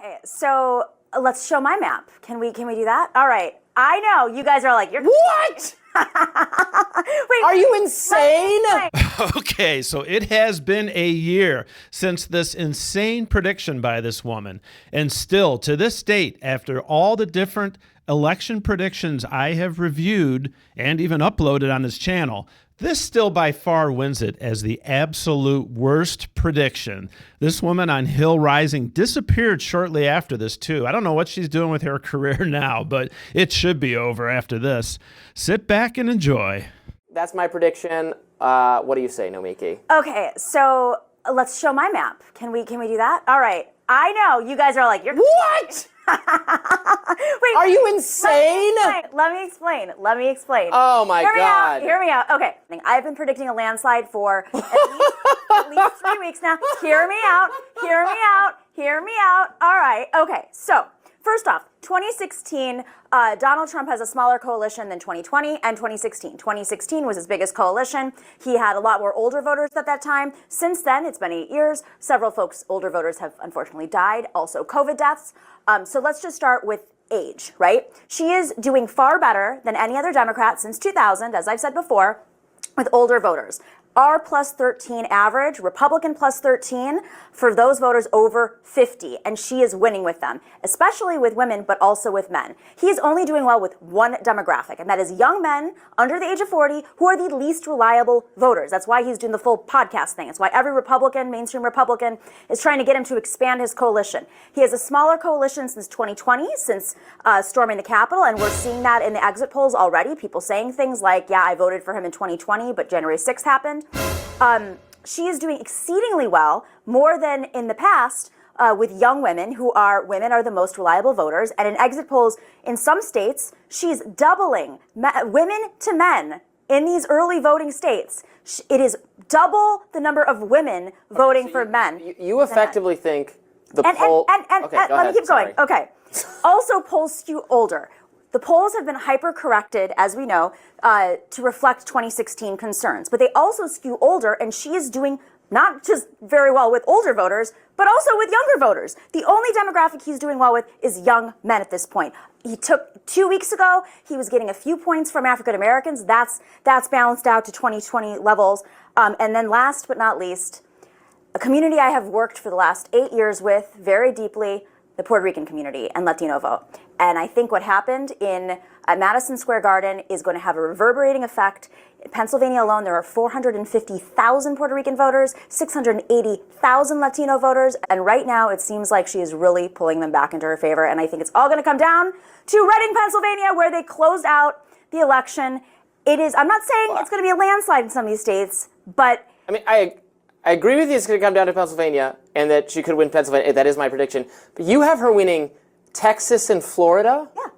Okay, so let's show my map. Can we do that? All right. I know you guys are like, you're what? Wait, are you insane? Okay, so it has been a year since this insane prediction by this woman. And still, to this date, after all the different election predictions I have reviewed and even uploaded on this channel, this still by far wins it as the absolute worst prediction. This woman on Hill Rising disappeared shortly after this, too. I don't know what she's doing with her career now, but it should be over after this. Sit back and enjoy. That's my prediction. What do you say, Nomiki? Okay, so let's show my map. Can we do that? All right. I know you guys are like, you're what? Wait, are you insane? Let me explain. Oh my God. Hear me out. Okay, I've been predicting a landslide for at least 3 weeks now. Hear me out. All right. Okay, so first off, 2016, Donald Trump has a smaller coalition than 2020 and 2016. 2016 was his biggest coalition. He had a lot more older voters at that time. Since then, it's been 8 years. Several folks, older voters, have unfortunately died. Also, COVID deaths. So let's just start with age, right? She is doing far better than any other Democrat since 2000, as I've said before, with older voters. R plus 13 average, Republican plus 13 for those voters over 50, and she is winning with them, especially with women, but also with men. He is only doing well with one demographic, and that is young men under the age of 40 who are the least reliable voters. That's why he's doing the full podcast thing. It's why every Republican, mainstream Republican, is trying to get him to expand his coalition. He has a smaller coalition since 2020, since storming the Capitol, and we're seeing that in the exit polls already. People saying things like, yeah, I voted for him in 2020, but January 6th happened. She is doing exceedingly well, more than in the past, with young women women are the most reliable voters. And in exit polls in some states, she's doubling women to men in these early voting states. It is double the number of women voting for men. You effectively think the poll... Let me keep going. Okay. Also, polls skew older. The polls have been hyper-corrected, as we know, to reflect 2016 concerns. But they also skew older, and she is doing not just very well with older voters, but also with younger voters. The only demographic he's doing well with is young men at this point. He took 2 weeks ago, he was getting a few points from African Americans. That's balanced out to 2020 levels. And then last but not least, a community I have worked for the last 8 years with very deeply, the Puerto Rican community and Latino vote. And I think what happened in Madison Square Garden is going to have a reverberating effect. In Pennsylvania alone, there are 450,000 Puerto Rican voters, 680,000 Latino voters, and right now it seems like she is really pulling them back into her favor. And I think it's all going to come down to Reading, Pennsylvania, where they closed out the election. I'm not saying it's going to be a landslide in some of these states, but... I mean, I agree with you it's going to come down to Pennsylvania and that she could win Pennsylvania. That is my prediction. But you have her winning Texas and Florida? Yeah.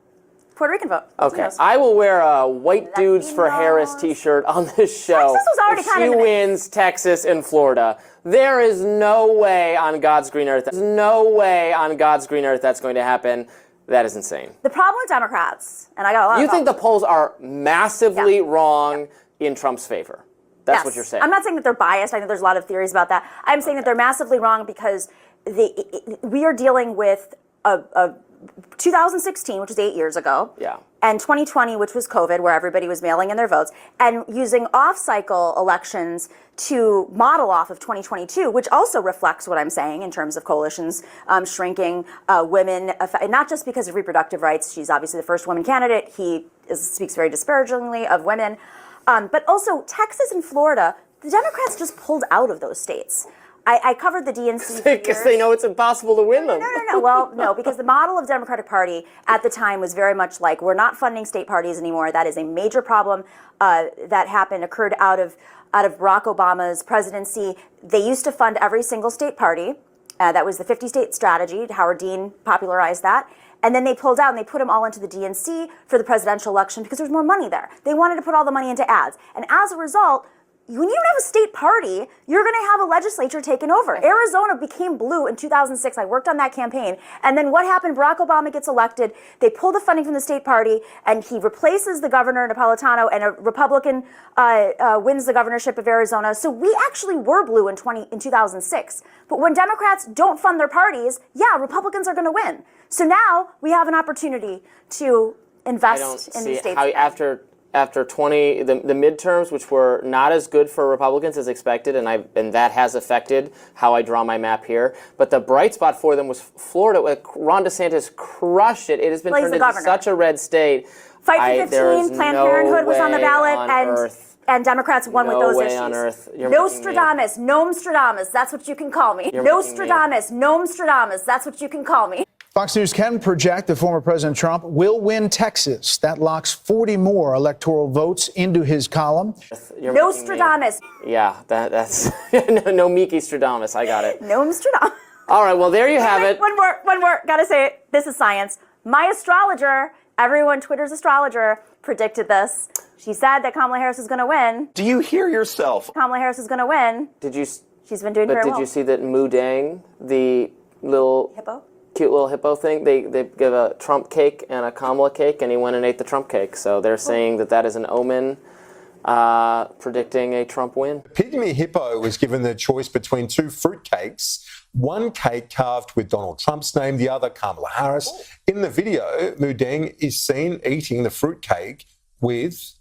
Puerto Rican vote. Okay. I will wear a White Dudes for Harris t-shirt on this show. Texas was already kind of she wins Texas and Florida. There is no way on God's green earth. There's no way on God's green earth that's going to happen. That is insane. The problem with Democrats, and I got a lot of... You think the polls are massively wrong in Trump's favor? That's what you're saying. I'm not saying that they're biased. I think there's a lot of theories about that. I'm saying that they're massively wrong because we are dealing with a 2016, which was 8 years ago, and 2020, which was COVID, where everybody was mailing in their votes, and using off-cycle elections to model off of 2022, which also reflects what I'm saying in terms of coalitions shrinking, women, not just because of reproductive rights. She's obviously the first woman candidate. He speaks very disparagingly of women. But also, Texas and Florida, the Democrats just pulled out of those states. I covered the DNC because they know it's impossible to win them. No. Well, no, because the model of Democratic Party at the time was very much like, we're not funding state parties anymore. That is a major problem that occurred out of Barack Obama's presidency. They used to fund every single state party. That was the 50-state strategy. Howard Dean popularized that. And then they pulled out and they put them all into the DNC for the presidential election because there's more money there. They wanted to put all the money into ads. And as a result, when you don't have a state party, you're going to have a legislature taken over. Arizona became blue in 2006. I worked on that campaign. And then what happened? Barack Obama gets elected. They pull the funding from the state party, and he replaces the governor, Napolitano, and a Republican wins the governorship of Arizona. So we actually were blue in 2006. But when Democrats don't fund their parties, yeah, Republicans are going to win. So now we have an opportunity to invest in these states. After the midterms, which were not as good for Republicans as expected, and that has affected how I draw my map here. But the bright spot for them was Florida. Ron DeSantis crushed it. It has been turned into such a red state. Fight for 15, Planned Parenthood was on the ballot, and Democrats won with those issues. No way on earth. Nostradamus, Nostradamus, that's what you can call me. Nostradamus, Nostradamus, that's what you can call me. Fox News can project that former President Trump will win Texas. That locks 40 more electoral votes into his column. Nostradamus. Yeah, that's no Miki Stradamus. I got it. Nostradamus. All right, well, there you have it. One more. Gotta say it. This is science. My astrologer, everyone, Twitter's astrologer, predicted this. She said that Kamala Harris is going to win. Do you hear yourself? Kamala Harris is going to win. She's been doing very well. But did you see that Mu Dang, the little hippo? Cute little hippo thing, they give a Trump cake and a Kamala cake, and he went and ate the Trump cake. So they're saying that is an omen predicting a Trump win. Pygmy Hippo was given the choice between two fruitcakes, one cake carved with Donald Trump's name, the other Kamala Harris. In the video, Mu Dang is seen eating the fruitcake with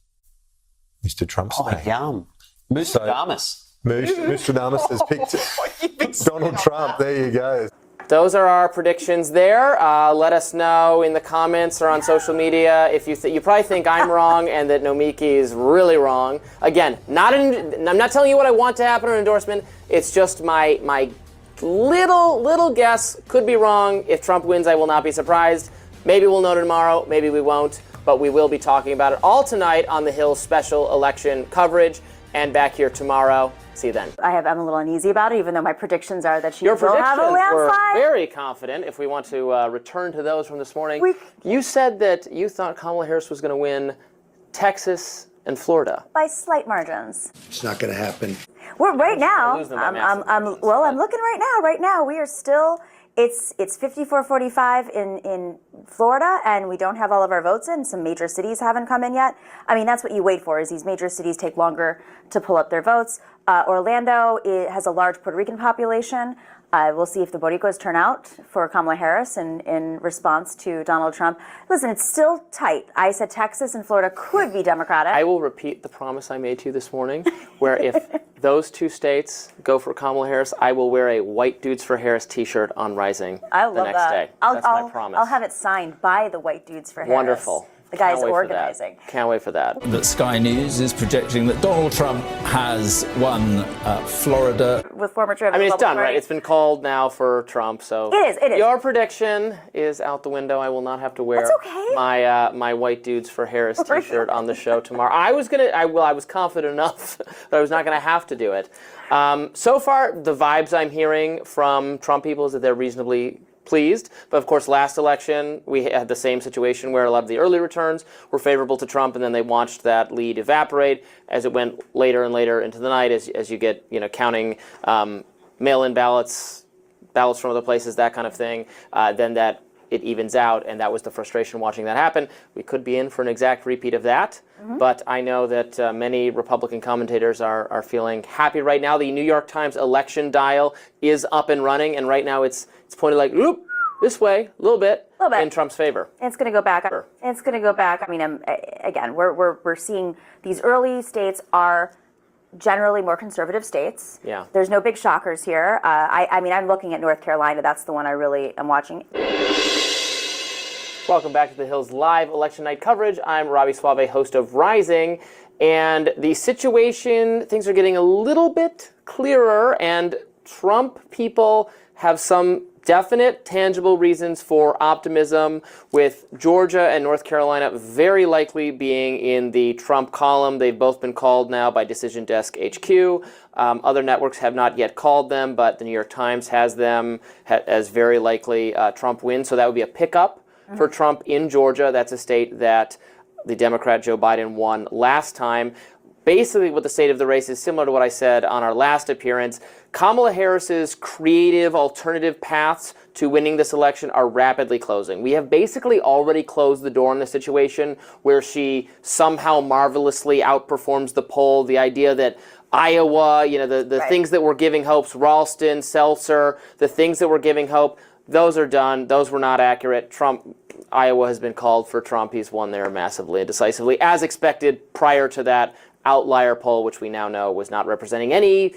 Mr. Trump's name. Yum. Mostradamus. Mostradamus has picked Donald Trump. There you go. Those are our predictions there. Let us know in the comments or on social media if you probably think I'm wrong and that Nomiki is really wrong. Again, I'm not telling you what I want to happen or an endorsement. It's just my little guess. Could be wrong. If Trump wins, I will not be surprised. Maybe we'll know tomorrow. Maybe we won't. But we will be talking about it all tonight on the Hill's special election coverage and back here tomorrow. See you then. I'm a little uneasy about it, even though my predictions are that she will have a landslide. Were very confident. If we want to return to those from this morning, you said that you thought Kamala Harris was going to win Texas and Florida by slight margins. It's not going to happen. I'm looking right now. Right now, we are still. It's 54-45 in Florida, and we don't have all of our votes in. Some major cities haven't come in yet. I mean, that's what you wait for, is these major cities take longer to pull up their votes. Orlando has a large Puerto Rican population. We'll see if the Boricos turn out for Kamala Harris in response to Donald Trump. Listen, it's still tight. I said Texas and Florida could be Democratic. I will repeat the promise I made to you this morning, where if those two states go for Kamala Harris, I will wear a White Dudes for Harris t-shirt on Rising the next day. That's my promise. I'll have it signed by the White Dudes for Harris. Wonderful. The guy's organizing. Can't wait for that. That Sky News is projecting that Donald Trump has won Florida. With former chair of I mean, the it's done, Party. right? It's been called now for Trump, so it is. Your prediction is out the window. I will not have to wear my White Dudes for Harris t-shirt on the show tomorrow. I was confident enough that I was not going to have to do it. So far, the vibes I'm hearing from Trump people is that they're reasonably pleased. But of course, last election, we had the same situation where a lot of the early returns were favorable to Trump, and then they watched that lead evaporate as it went later and later into the night, as you get, counting mail-in ballots from other places, that kind of thing. Then that it evens out, and that was the frustration watching that happen. We could be in for an exact repeat of that, but I know that many Republican commentators are feeling happy right now. The New York Times election dial is up and running, and right now it's pointed like, oop, this way, a little bit, in Trump's favor. It's going to go back. It's going to go back. I mean, again, we're seeing these early states are generally more conservative states. Yeah. There's no big shockers here. I mean, I'm looking at North Carolina. That's the one I really am watching. Welcome back to the Hill's live election night coverage. I'm Robbie Suave, host of Rising. And the situation, things are getting a little bit clearer, and Trump people have some definite, tangible reasons for optimism, with Georgia and North Carolina very likely being in the Trump column. They've both been called now by Decision Desk HQ. Other networks have not yet called them, but the New York Times has them as very likely Trump wins. So that would be a pickup for Trump in Georgia. That's a state that the Democrat Joe Biden won last time. basically what the state of the race is similar to what I said on our last appearance. Kamala Harris's creative alternative paths to winning this election are rapidly closing. We have basically already closed the door on the situation where she somehow marvelously outperforms the poll. The idea that Iowa, the things that were giving hopes, Ralston, Seltzer, the things that were giving hope, those are done. Those were not accurate. Iowa has been called for Trump. He's won there massively and decisively, as expected prior to that outlier poll, which we now know was not representing any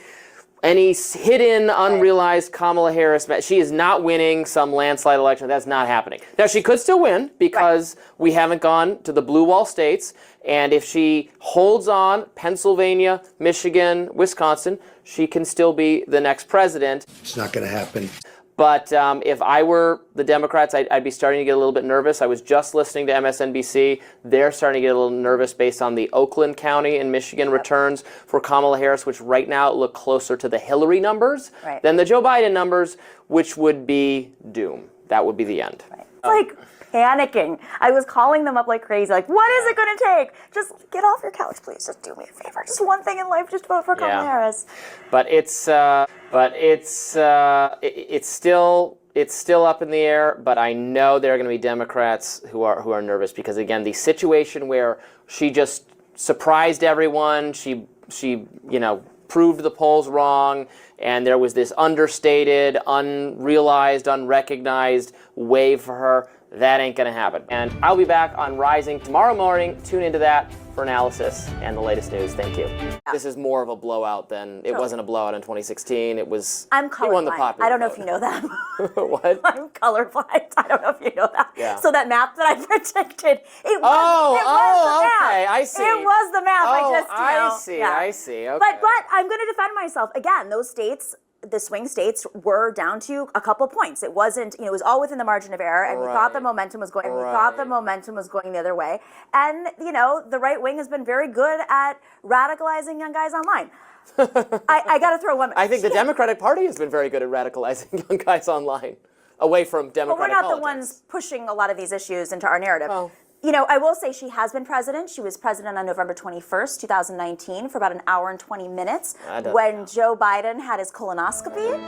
hidden, unrealized Kamala Harris. She is not winning some landslide election. That's not happening. Now, she could still win because we haven't gone to the blue wall states. And if she holds on Pennsylvania, Michigan, Wisconsin, she can still be the next president. It's not going to happen. But if I were the Democrats, I'd be starting to get a little bit nervous. I was just listening to MSNBC. They're starting to get a little nervous based on the Oakland County and Michigan returns for Kamala Harris, which right now look closer to the Hillary numbers than the Joe Biden numbers, which would be doom. That would be the end. Like panicking. I was calling them up like crazy. Like, what is it going to take? Just get off your couch, please. Just do me a favor. Just one thing in life. Just vote for Kamala Harris. But it's still up in the air. But I know there are going to be Democrats who are nervous because, again, the situation where she just surprised everyone. She proved the polls wrong, and there was this understated, unrealized, unrecognized wave for her. That ain't going to happen. And I'll be back on Rising tomorrow morning. Tune into that for analysis and the latest news. Thank you. This is more of a blowout than it wasn't a blowout in 2016. It was. I'm colorblind. He won the popular I don't know vote. if you know that. What? I'm colorblind. I don't know if you know that. Yeah. So that map that I predicted, it was the map. Okay, I see. It was the map. I see. Okay. But I'm going to defend myself. Again, those states, the swing states, were down to a couple points. It wasn't, it was all within the margin of error, and we thought the momentum was going. We thought the momentum was going the other way, and the right wing has been very good at radicalizing young guys online. I got to throw one. I think the Democratic Party has been very good at radicalizing young guys online, away from Democratic But we're not politics. the ones pushing a lot of these issues into our narrative. Oh. I will say she has been president. She was president on November 21st, 2019, for about an hour and 20 minutes when Joe Biden had his colonoscopy.